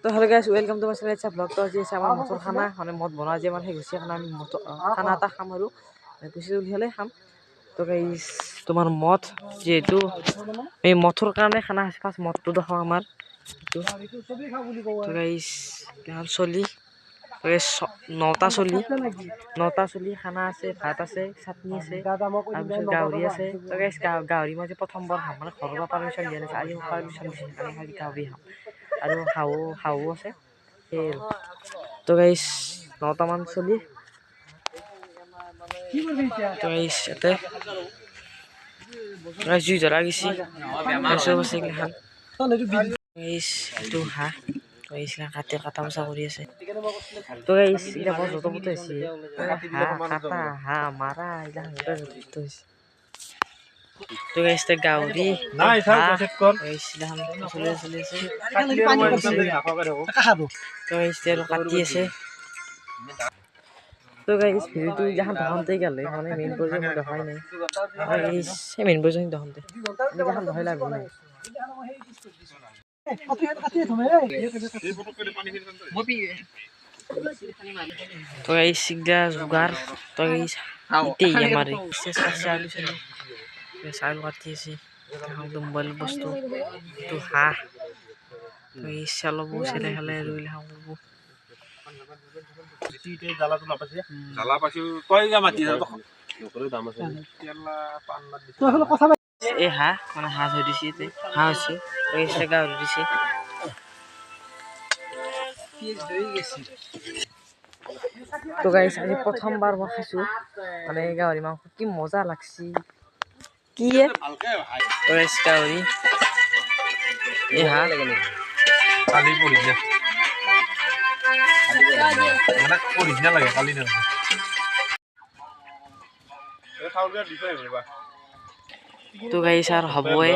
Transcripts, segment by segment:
তো hello guys welcome to my channel এটা blog. তো আজি আছে আমাৰ মটৰ খানা মানে মদ বনোৱা যে মানে সেই গৈছে কাৰণে আমি খানা এটা খাম আৰু গুচি উলিয়ালে খাম। তো গাইজ তোমাৰ মদ যিহেতু এই মঠৰ কাৰণে খানা আছে ফাৰ্ষ্ট মদটো দেখাওঁ আমাৰ তো গাইজ চলি নটা চলি খানা আছে, ভাত আছে, চাটনি আছে, তাৰপিছত গাহৰি আছে। তো গাইজ গাহৰি মই যে প্ৰথমবাৰ খাম মানে ঘৰৰ পৰা পাৰ্মিশ্যন দিয়া নাছিল, আজি পাৰ্মিশ্যন দিছে আমি গাহৰি খাম আৰু হাঁহো আছে সেই। তো গাইজ 9টামান চলি তো গাইজ ইয়াতে জুই জ্বলা গৈছি চব আছে এইগিলাখান। গাইজ এইটো হাঁহ কাটি কাটা বচা কৰি আছে। তো গাইজ এতিয়া বৰ য'ত পত হৈছে হাঁহ কাটা হাঁহ মাৰা এইগিলাখান হৈছে। তো গাইজ গাহৰি চলি আছে তো গাইজ কাটি আছে। তো গাইজ ভিডিওটো এইগিলাখান দহনতে গ'লে মানে মেইন পৰ্যায় মই দেখাই নাই গাইজ সেই মেইন পৰ্যায় দহনতে এইগিলাখান দেখাই লাভ নাই। তো গাইজ চিগদা যোগাৰ তো গাইজ ইতেই আমাৰে চাউল কাটি আছে মোবাইল বস্তু তো হাঁহ তো এই চালব চেলে খালে আৰু এইগিলাখান কৰিব। এই হাঁহ মানে হাঁহ থৈ দিছে ইয়াতে হাঁহ হৈছে গাহৰি দিছে। তো গাইজ আজি প্ৰথমবাৰ মই খাইছোঁ মানে গাহৰি মাংস, কি মজা লাগছি কি গাহৰি এই হাঁহ তো গাইজ আৰ হবই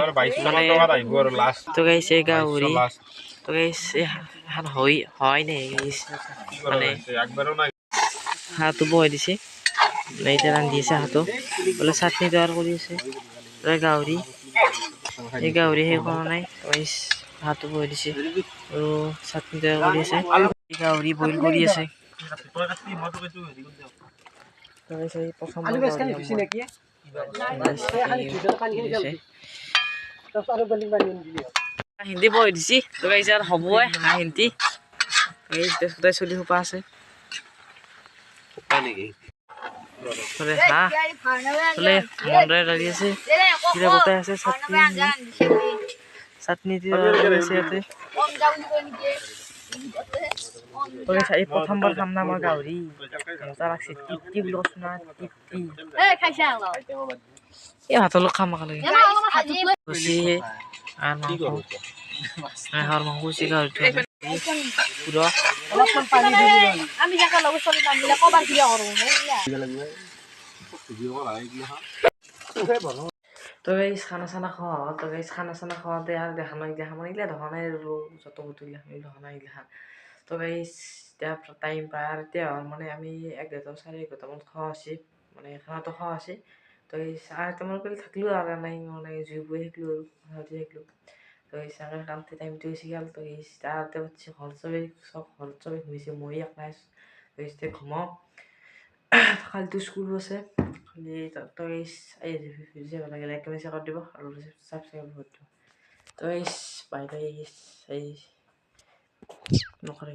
মানে তো গাইজ এই গাহৰি তো গাইজ এখন হয় নাই গাইজ মানে হাঁহটো বহাই দিছে মানে এতিয়া ৰান্ধি আছে হাঁহটো বোলে চাটনি তৈয়াৰ কৰি আছে গাহৰি এই গাহৰি সেই কৰা নাই গাইজ হাঁহটো বহাই দিছে আৰু চাটনি তৈয়াৰ কৰি আছে গাহৰি বইল কৰি আছে। হিন্দী বহাই দিছি তো গাইজ আৰ হবই হাঁহ হিন্দি সদায় চলি সোপা আছে হাঁহ মন্দাৰে দাঁড়ি আছে কিবা গোটাই আছে চাটনি ইয়াতে প্ৰথমবাৰ খাম না মই গাহৰি মজা লাগছে তৃপ্তি বুলি কৈছো না তৃপ্তি এই ভাতৰ লগত খাম একেলগে হাঁহৰ মাংস হৈছে গাহৰিটো তো গাইজ খানা চানা খোৱা হ'ল। তো গাইজ খানা চানা খাওঁতে আৰু দেখা নাই দেখা নাই আৰু যত দেখা নাই এইগিলাখান। তো গাইজ এতিয়া টাইম প্ৰায় আৰু এতিয়া হ'ল মানে আমি 11টা 11:30 খোৱা হৈছে মানে খানাটো খোৱা হৈছে। তো এই 11:30 কৰি থাকিলোঁ আৰু নাই মানে জুই বৈ থাকিলোঁ আৰু থাকিলোঁ। তো এই চাগে কামতে টাইমটো গুচি গ'ল। তো এই তাৰতে পাচ্ছি ঘৰ চবেই ঘুমিছে মই একলাই এতিয়া ঘুমাওঁ কালিতো স্কুলো আছে খালি তো এই ভিডিঅ ভাল লাগিলে লাইক কমেণ্ট শ্বেয়াৰ কৰি দিব আৰু ছাবস্ক্ৰাইব কৰি দিব। তো বাই বাই এই নকৰে